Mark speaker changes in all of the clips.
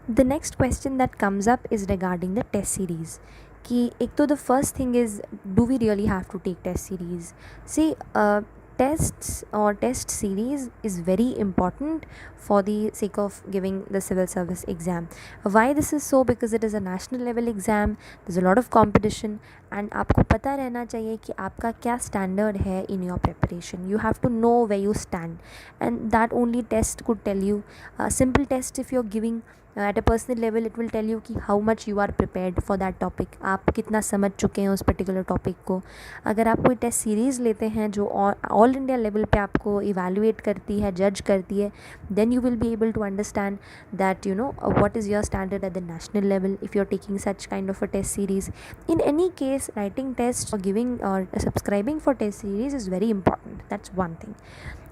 Speaker 1: The next question that comes up is regarding the test series. कि एक तो the first thing is, do we really have to take test series? See, tests or test series is very important for the sake of giving the civil service exam. Why this is so? Because it is a national level exam, there's a lot of competition, and आपको पता रहना चाहिए कि आपका क्या standard है in your preparation. You have to know where you stand, and that only test could tell you. A simple test if you're giving at a personal level, it will tell you कि how much you are prepared for that topic, आप कितना समझ चुके हैं उस particular topic को. अगर आप कोई टेस्ट सीरीज़ लेते हैं जो ऑल इंडिया लेवल पे आपको इवेलुएट करती है, जज करती है, then you will be able to understand that what is your standard at the national level if you're taking such kind of a test series. In any case, writing tests or giving or subscribing for test series is very important. That's one thing.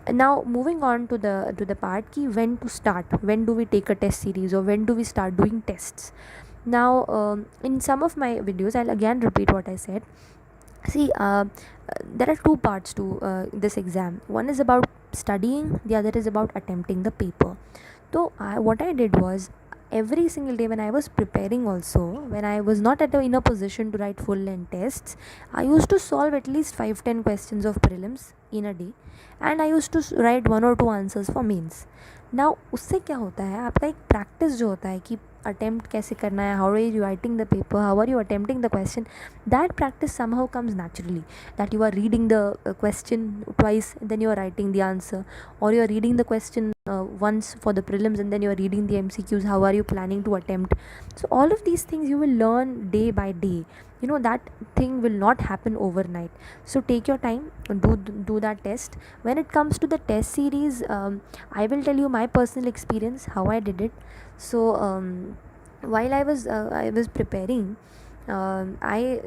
Speaker 1: Now moving on to the part ki when to start, when do we take a test series or when do we start doing tests. Now in some of my videos, I'll again repeat what I said. See, there are two parts to this exam. One is about studying, the other is about attempting the paper. So what I did was, every single day when I was preparing, also when I was not in a position to write full length tests, I used to solve at least 5-10 questions of prelims in a day, and I used to write 1 or 2 answers for mains. Now उससे क्या होता है, आपका एक practice जो होता है कि अटेम्प्ट कैसे करना है, how are you writing the paper, how are you attempting the question, that practice somehow comes naturally, that you are reading the question twice, then you are writing the answer, or you are reading the question once for the prelims and then you are reading the MCQs, how are you planning to attempt. So all of these things you will learn day by day. That thing will not happen overnight. So take your time, do that test. When it comes to the test series, I will tell you my personal experience, how I did it. So while I was preparing, I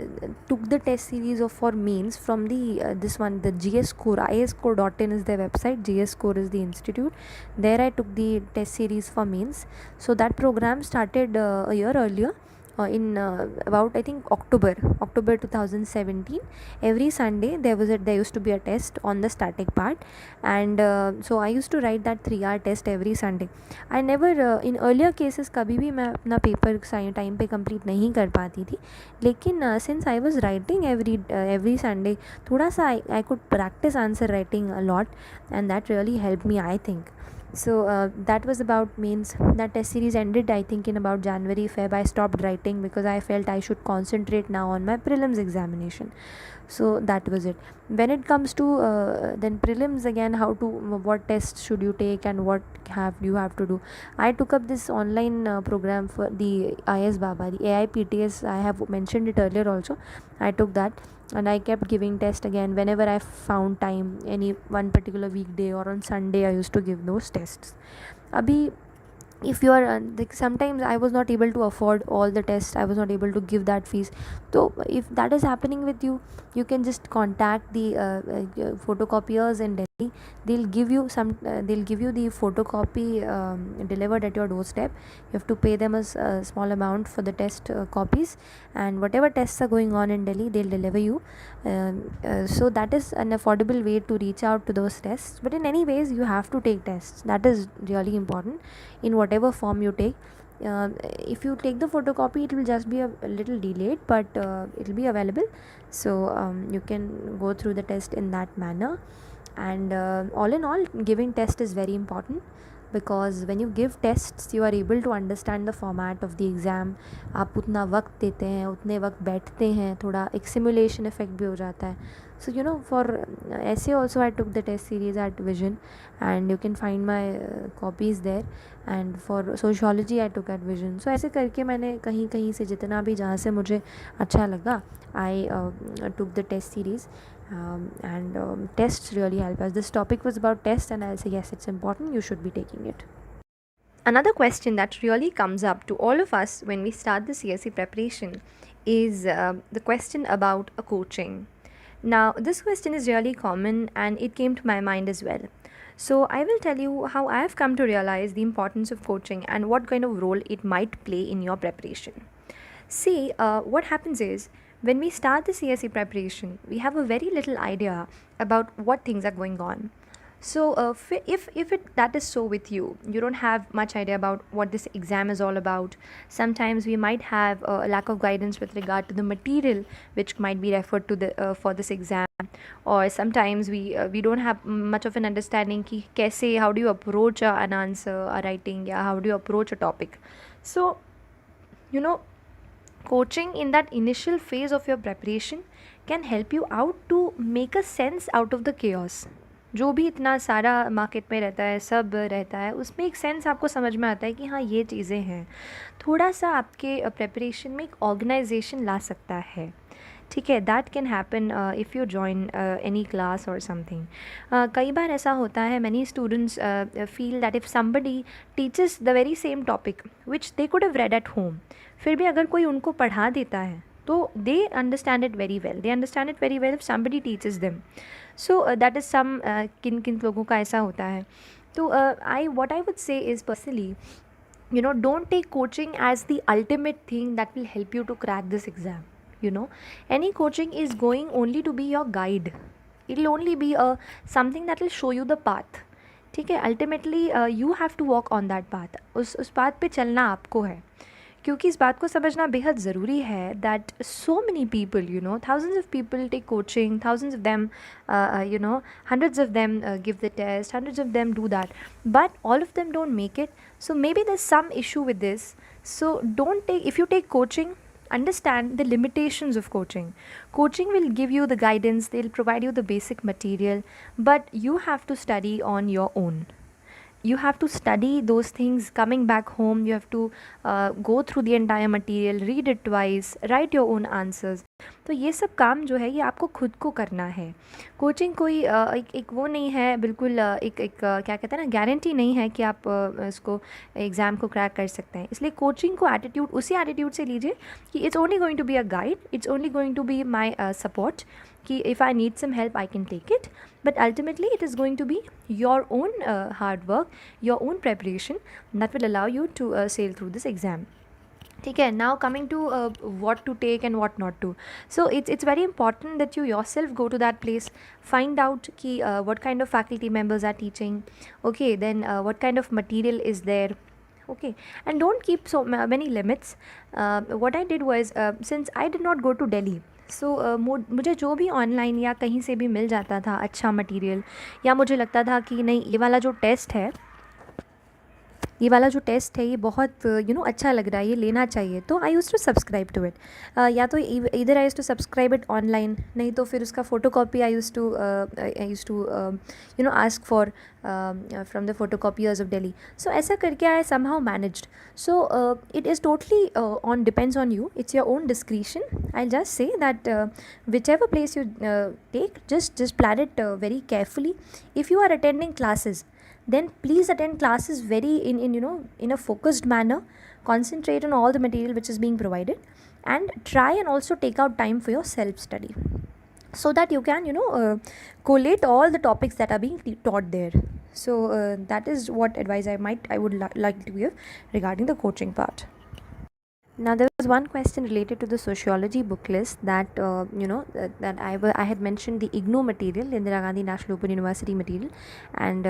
Speaker 1: took the test series of for mains from the this one, the GS Score, iscore.in is their website, GS Score is the institute. There I took the test series for mains. So that program started a year earlier, in about I think October 2017. Every Sunday there used to be a test on the static part, and so I used to write that 3-hour test every Sunday. I never in earlier cases कभी भी मैं अपना paper time पे complete नहीं कर पाती थी, लेकिन since I was writing every Sunday, थोड़ा सा I could practice answer writing a lot, and that really helped me, I think. So that was about mains. That test series ended I think in about January Feb. I stopped writing because I felt I should concentrate now on my prelims examination. So that was it. When it comes to then prelims again, what tests should you take and what you have to do, I took up this online program for the IS Baba, the AIPTS. I have mentioned it earlier also. I took that, and I kept giving test again whenever I found time. Any one particular weekday or on Sunday, I used to give those tests. Abhi, if you are sometimes I was not able to afford all the tests, I was not able to give that fees. So if that is happening with you, you can just contact the photocopiers in Delhi. They'll give you the photocopy delivered at your doorstep. You have to pay them a small amount for the test copies, and whatever tests are going on in Delhi, they'll deliver you. So that is an affordable way to reach out to those tests. But in any ways, you have to take tests. That is really important in whatever form you take. If you take the photocopy, it will just be a little delayed, but it will be available. So you can go through the test in that manner. And all in all, giving test is very important, because when you give tests, you are able to understand the format of the exam. आप उतना वक्त देते हैं, उतने वक्त बैठते हैं, थोड़ा एक सिमुलेशन इफेक्ट भी हो जाता है. So for essay also I took the test series at Vision, and you can find my copies there. And for sociology I took at Vision. So ऐसे करके मैंने कहीं कहीं से जितना भी जहाँ से मुझे अच्छा लगा, I took the test series. And tests really help us. This topic was about tests, and I'll say yes, it's important, you should be taking it. Another question that really comes up to all of us when we start the CSE preparation is the question about a coaching. Now, this question is really common and it came to my mind as well. So, I will tell you how I have come to realize the importance of coaching and what kind of role it might play in your preparation. See, what happens is, when we start the CSE preparation, we have a very little idea about what things are going on. So if it that is so with you, you don't have much idea about what this exam is all about. Sometimes we might have a lack of guidance with regard to the material which might be referred to the for this exam, or sometimes we don't have much of an understanding ki kaise, how do you approach an answer, a writing, yeah, how do you approach a topic. So you know, coaching in that initial phase of your preparation can help you out to make a sense out of the chaos. जो भी इतना सारा market में रहता है, सब रहता है, उसमें एक सेंस आपको समझ में आता है कि हाँ ये चीज़ें हैं। थोड़ा सा आपके प्रेपरेशन में एक ऑर्गेनाइजेशन ला सकता है, ठीक है। That can happen if you join any class और समथिंग। कई बार ऐसा होता है, many students feel that if somebody teaches the very same topic which they could have read at home, फिर भी अगर कोई उनको पढ़ा देता है तो they understand it very well, they understand it very well if somebody teaches them. So that is some, किन किन लोगों का ऐसा होता है। तो I what I would say is personally, you know, don't take coaching as the ultimate thing that will help you to crack this exam. You know, any coaching is going only to be your guide. It'll only be something that will show you the path, ठीक है। Ultimately you have to walk on that path, उस path पे चलना आपको है। क्योंकि इस बात को समझना बेहद ज़रूरी है that so many people, you know, thousands of people take coaching, thousands of them, you know, hundreds of them give the test, hundreds of them do that, but all of them don't make it. So maybe there's some issue with this. So don't take, if you take coaching, understand the limitations of coaching. Coaching will give you the guidance, they'll provide you the basic material, but you have to study on your own. You have to study those things coming back home. You have to go through the entire material, read it twice, write your own answers. तो ये सब काम जो है ये आपको खुद को करना है। कोचिंग कोई एक वो नहीं है बिल्कुल, एक क्या कहते हैं ना, गारंटी नहीं है कि आप इसको एग्ज़ाम को क्रैक कर सकते हैं। इसलिए कोचिंग को एटीट्यूड, उसी एटीट्यूड से लीजिए कि it's only going to be a guide, it's only going to be my support, कि if I need some help I can take it, but ultimately it is going to be your own hard work, your own preparation that will allow you to sail through this exam, ठीक है। Now coming to what to take and what not to, so it's very important that you yourself go to that place, find out कि what kind of faculty members are teaching, okay, then what kind of material is there, okay, and don't keep so many limits. What I did was, since I did not go to Delhi, सो मुझे जो भी online या कहीं से भी मिल जाता था अच्छा मटेरियल, या मुझे लगता था कि नहीं ये वाला जो टेस्ट है, ये वाला जो टेस्ट है ये बहुत यू नो अच्छा लग रहा है, ये लेना चाहिए, तो I use to subscribe to it. या तो इधर I use to subscribe it online, नहीं तो फिर उसका photo copy I use to you know ask for from the photo copiers of Delhi. So ऐसा करके I somehow managed. So it is totally on depends on you, it's your own discretion. I just say that whichever place you take, just plan it very carefully. If you are attending classes, then please attend classes very in you know, in a focused manner, concentrate on all the material which is being provided, and try and also take out time for your self study, so that you can, you know, collate all the topics that are being taught there. So that is what advice I would like to give regarding the coaching part. Now there was one question related to the sociology book list that you know, that I had mentioned the IGNOU material, Indira Gandhi National Open University material, and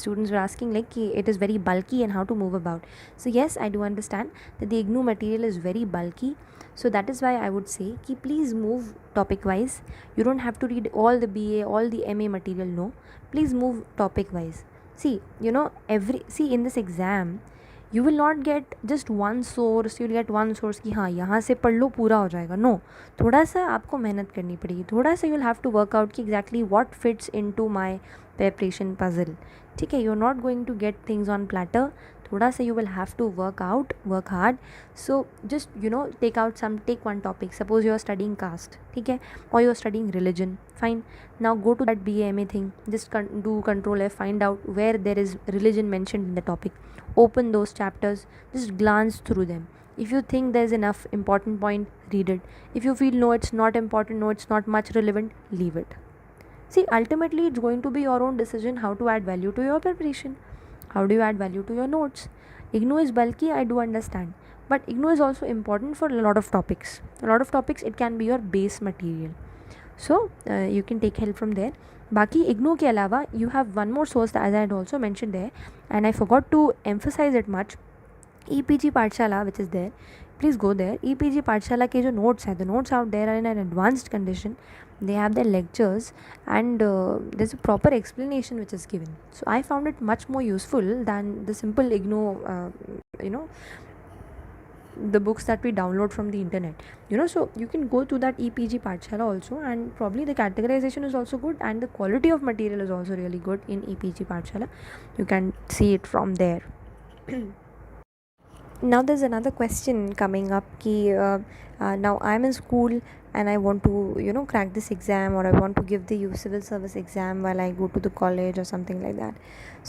Speaker 1: students were asking like it is very bulky and how to move about. So yes, I do understand that the IGNOU material is very bulky, so that is why I would say ki please move topic wise. You don't have to read all the BA, all the MA material, no, please move topic wise. See, you know, in this exam you will not get just one source, you will get one source कि हाँ यहाँ से पढ़ लो पूरा हो जाएगा, no, थोड़ा सा आपको मेहनत करनी पड़ेगी, थोड़ा सा you will have to work out कि exactly what fits into my preparation puzzle, ठीक है। You are not going to get things on platter, थोड़ा सा you will have to work hard. So just, you know, take one topic. Suppose you are studying caste, ठीक है, or you are studying religion, fine. Now go to that BA MA thing, just do Control F, find out where there is religion mentioned in the topic, open those chapters, just glance through them. If you think there's enough important point, read it. If you feel no, it's not important, no, it's not much relevant, leave it. See, ultimately it's going to be your own decision how to add value to your preparation. How do you add value to your notes? IGNOU is bulky, I do understand, but IGNOU is also important for a lot of topics. It can be your base material, so you can take help from there. बाकी इग्नू के अलावा you have one more source as I had also mention there and I forgot to emphasise it much. EPG Pathshala which is there, please go there. EPG पाठशाला के जो notes हैं, the notes out there are in an advanced condition. They have their lectures and there's a proper explanation which is given. So I found it much more useful than the simple IGNO, you know, the books that we download from the internet. So you can go to that EPG pathshala also, and probably the categorization is also good, and the quality of material is also really good in EPG pathshala. You can see it from there. Now there's another question coming up ki now I'm in school and I want to crack this exam, or I want to give the civil service exam while I go to the college or something like that.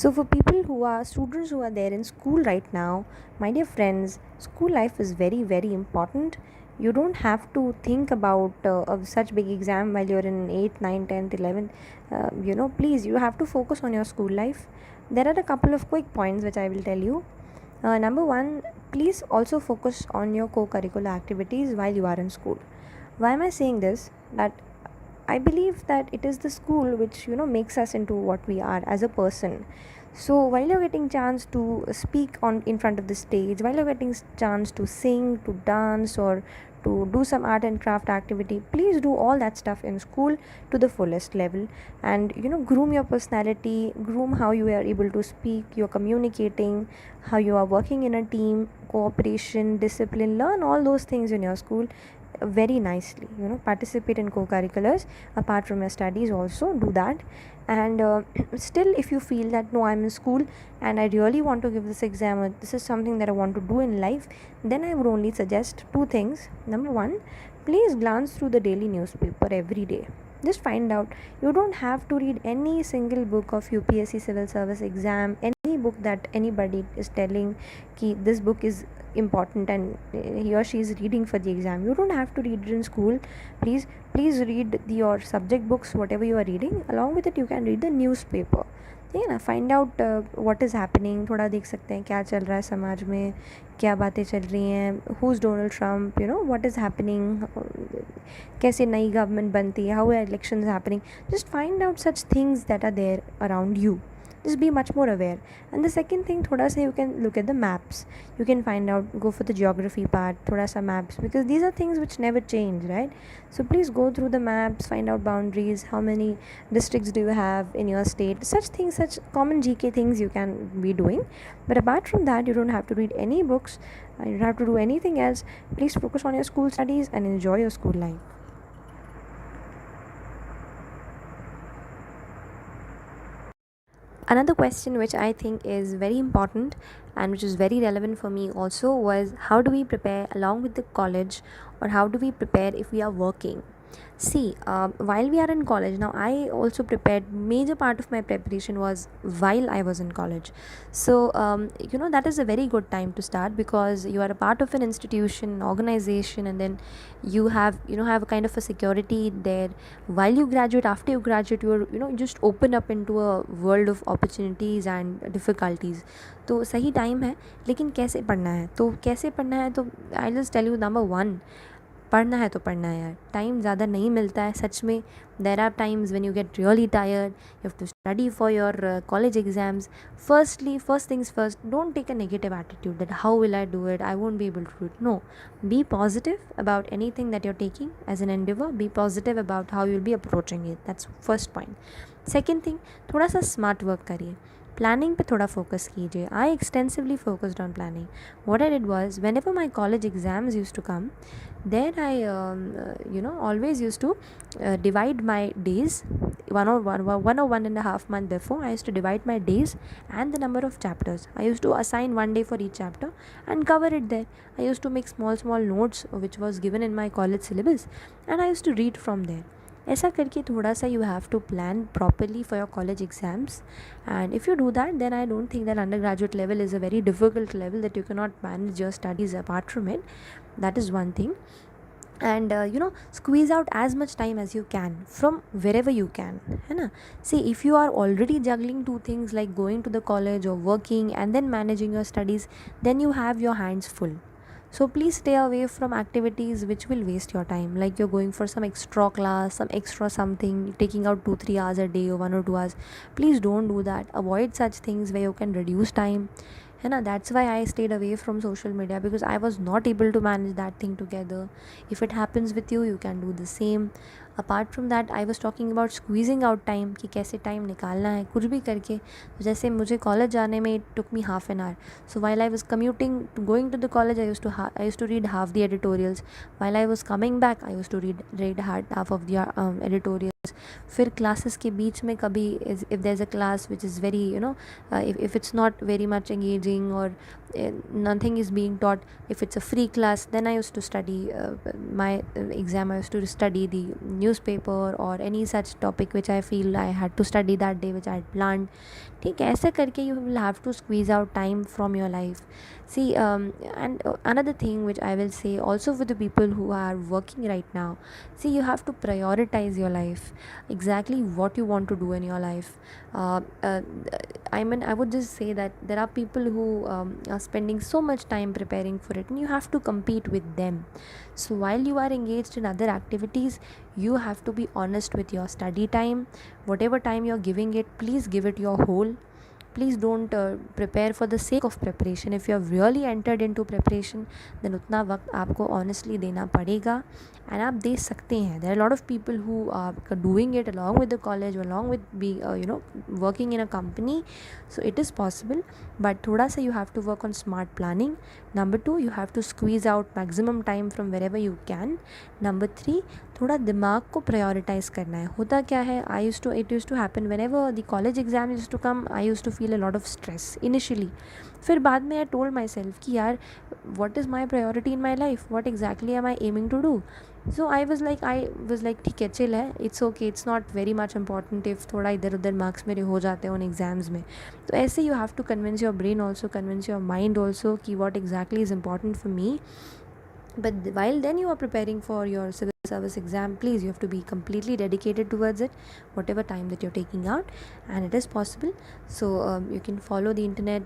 Speaker 1: So for people who are students who are there in school right now, my dear friends, school life is very very important. You don't have to think about such big exam while you're in 8th 9th 10th 11th. Please, you have to focus on your school life. There are a couple of quick points which I will tell you. Number one, please also focus on your co-curricular activities while you are in school. Why am I saying this? That I believe that it is the school which makes us into what we are as a person. So while you're getting chance to speak in front of the stage, while you're getting chance to sing, to dance, or to do some art and craft activity, please do all that stuff in school to the fullest level, and groom your personality, groom how you are able to speak, you're communicating, how you are working in a team, cooperation, discipline. Learn all those things in your school very nicely. Participate in co-curriculars apart from your studies, also do that. And still, if you feel that no, I'm in school and I really want to give this exam, or this is something that I want to do in life, then I would only suggest two things. Number one, please glance through the daily newspaper every day. Just find out. You don't have to read any single book of UPSC civil service exam, any book that anybody is telling ki this book is important and he or she is reading for the exam. You don't have to read it in school. Please read your subject books, whatever you are reading. Along with it, you can read the newspaper. ठीक है ना. Find out what is happening. थोड़ा देख सकते हैं क्या चल रहा है समाज में, क्या बातें चल रही हैं, who is Donald Trump, what is happening, कैसे नई गवर्नमेंट बनती है, how are elections happening. Just find out such things that are there around you. Just be much more aware. And the second thing, thoda sa you can look at the maps. You can find out, go for the geography part, thoda sa maps, because these are things which never change, right? So please go through the maps, find out boundaries, how many districts do you have in your state, such things, such common GK things you can be doing. But apart from that, you don't have to read any books, you don't have to do anything else. Please focus on your school studies and enjoy your school life. Another question which I think is very important and which is very relevant for me also was, how do we prepare along with the college, or how do we prepare if we are working? See, while we are in college, now I also prepared, major part of my preparation was while I was in college. So that is a very good time to start, because you are a part of an institution, organization, and then you have have a kind of a security there. While you graduate, after you graduate, you're just open up into a world of opportunities and difficulties. तो सही time है, लेकिन कैसे पढ़ना है, तो I just tell you. Number one, पढ़ना है तो पढ़ना है यार. टाइम ज़्यादा नहीं मिलता है सच में. There are times when you get really tired, you have to study for your college exams. First things first, don't take a negative attitude that how will I do it, I won't be able to do it. No, be positive about anything that you are taking as an endeavour. Be positive about how you will be approaching it. That's first point. Second thing, थोड़ा सा smart work करिए. Planning पे थोड़ा focus कीजिए. I extensively focused on planning. What I did was, whenever my college exams used to come, then I always used to divide my days. 1 or 1.5 month before, I used to divide my days and the number of chapters. I used to assign 1 day for each chapter and cover it there. I used to make small notes which was given in my college syllabus, and I used to read from there. ऐसा करके थोड़ा सा you have to plan properly for your college exams, and if you do that, then I don't think that undergraduate level is a very difficult level that you cannot manage your studies apart from it. That is one thing. And squeeze out as much time as you can from wherever you can, है ना. See, if you are already juggling two things like going to the college or working and then managing your studies, then you have your hands full. So please stay away from activities which will waste your time, like you're going for some extra class, some extra something, taking out 2 3 hours a day or 1 or 2 hours. Please don't do that. Avoid such things where you can reduce time. है ना, that's why I stayed away from social media, because I was not able to manage that thing together. If it happens with you, you can do the same. Apart from that I was talking about squeezing out time, कि कैसे time निकालना है कुछ भी करके. तो जैसे मुझे कॉलेज जाने में it took me half an hour. So while I was commuting going to the college, I used to read half the editorials. While I was coming back, I used to read half of the editorials. फिर classes के बीच में कभी, if there is a class which is very if it's not very much engaging, or nothing is being taught, if it's a free class, then I used to study my exam. I used to study the newspaper or any such topic which I feel I had to study that day, which I had planned. ठीक है, ऐसे करके you will have to squeeze out time from your life. See, and another thing which I will say also for the people who are working right now, see, you have to prioritize your life, exactly what you want to do in your life. uh, uh, I mean, I would just say that there are people who are spending so much time preparing for it, and you have to compete with them. So while you are engaged in other activities, you have to be honest with your study time. Whatever time you're giving it, please give it your whole. Please don't prepare for the sake of preparation. If you have really entered into preparation, then उतना वक्त आपको honestly देना पड़ेगा, and आप दे सकते हैं. There are a lot of people who are doing it along with the college, along with working in a company. So it is possible, but थोड़ा सा you have to work on smart planning. Number 2, you have to squeeze out maximum time from wherever you can. Number 3, थोड़ा दिमाग को prioritise करना है. होता क्या है, it used to happen whenever the college exam used to come, I used to feel a lot of stress initially. फिर बाद में I told myself कि यार, what is my priority in my life, what exactly am I aiming to do. So I was like ठीक है, chill है, it's okay, it's not very much important if थोड़ा इधर उधर मार्क्स मेरे हो जाते हैं उन एग्ज़ाम्स में. तो ऐसे you have to convince your brain also, convince your mind also कि what exactly is important for me. But while then you are preparing for your civil service exam, please, you have to be completely dedicated towards it, whatever time that you're taking out, and it is possible. So you can follow the internet,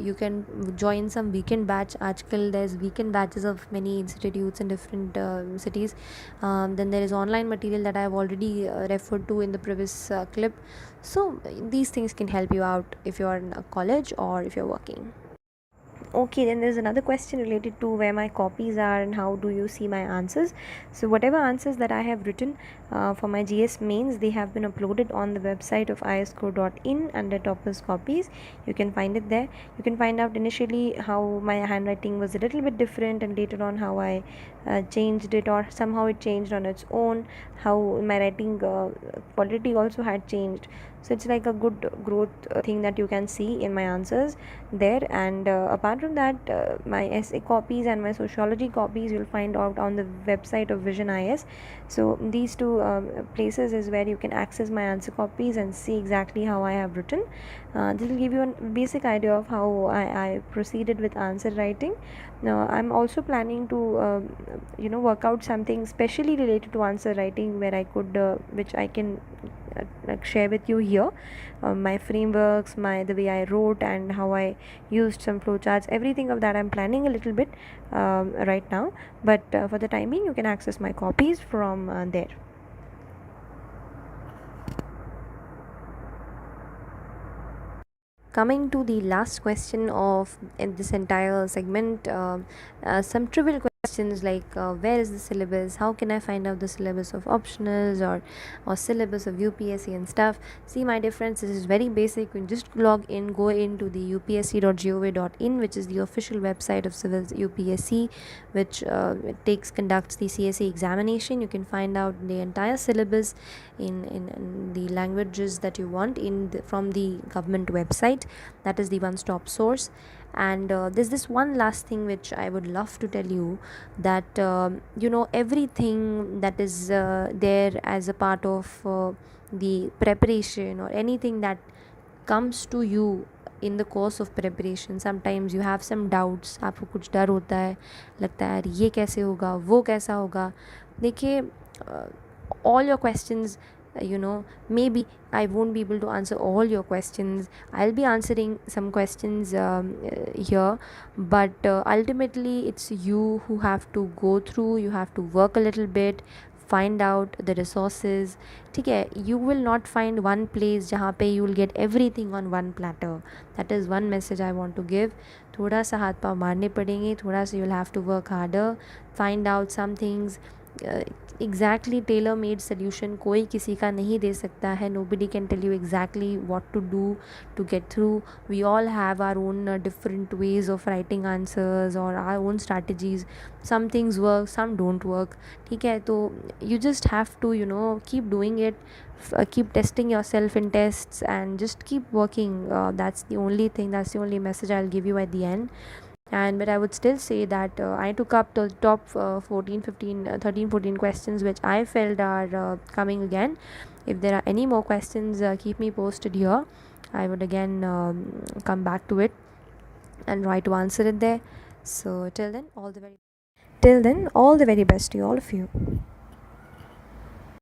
Speaker 1: you can join some weekend batch. Aajkal there's weekend batches of many institutes in different cities. Then there is online material that I have already referred to in the previous clip. So these things can help you out if you're in a college or if you're working. Okay, then there's another question related to where my copies are and how do you see my answers. So whatever answers that I have written for my GS mains, they have been uploaded on the website of isco.in under toppers copies. You can find it there. You can find out initially how my handwriting was a little bit different, and later on how I changed it, or somehow it changed on its own, how my writing quality also had changed. So it's like a good growth thing that you can see in my answers there. And apart from that, my essay copies and my sociology copies you'll find out on the website of Vision IS. So these two places is where you can access my answer copies and see exactly how I have written. This will give you a basic idea of how I proceeded with answer writing. Now I'm also planning to work out something specially related to answer writing, where I could which I can share with you here, my frameworks, the way I wrote, and how I used some flowcharts. Everything of that I'm planning a little bit right now, but for the time being you can access my copies from there. Coming to the last question of this entire segment, some trivial questions like where is the syllabus, how can I find out the syllabus of optionals or syllabus of UPSC and stuff. See, my dear friends, this is very basic. You can just log in, go into the upsc.gov.in, which is the official website of civil UPSC, which conducts the CSE examination. You can find out the entire syllabus in the languages that you want from the government website. That is the one-stop source. And there's this one last thing which I would love to tell you, that everything that is there as a part of the preparation, or anything that comes to you in the course of preparation, sometimes you have some doubts. आपको कुछ डर होता है, लगता है यार ये कैसे होगा, वो कैसा होगा. देखिए, all your questions maybe I won't be able to answer all your questions. I'll be answering some questions here, but ultimately it's you who have to go through, you have to work a little bit, find out the resources. ठीक है, you will not find one place जहाँ पे you will get everything on one platter. That is one message I want to give. थोड़ा सा हाथ पाँव मारने पड़ेंगे, थोड़ा सा you'll have to work harder, find out some things. Exactly tailor made solution कोई किसी का नहीं दे सकता है. nobody can tell you exactly what to do to get through. We all have our own different ways of writing answers or our own strategies. Some things work, some don't work. ठीक है, तो you just have to keep doing it, keep testing yourself in tests and just keep working. That's the only thing, that's the only message I'll give you at the end. And but I would still say that I took up the top 14 15 13 14 questions which I felt are coming again. If there are any more questions, keep me posted here. I would again come back to it and try to answer it there. So till then, all the very best to all of you.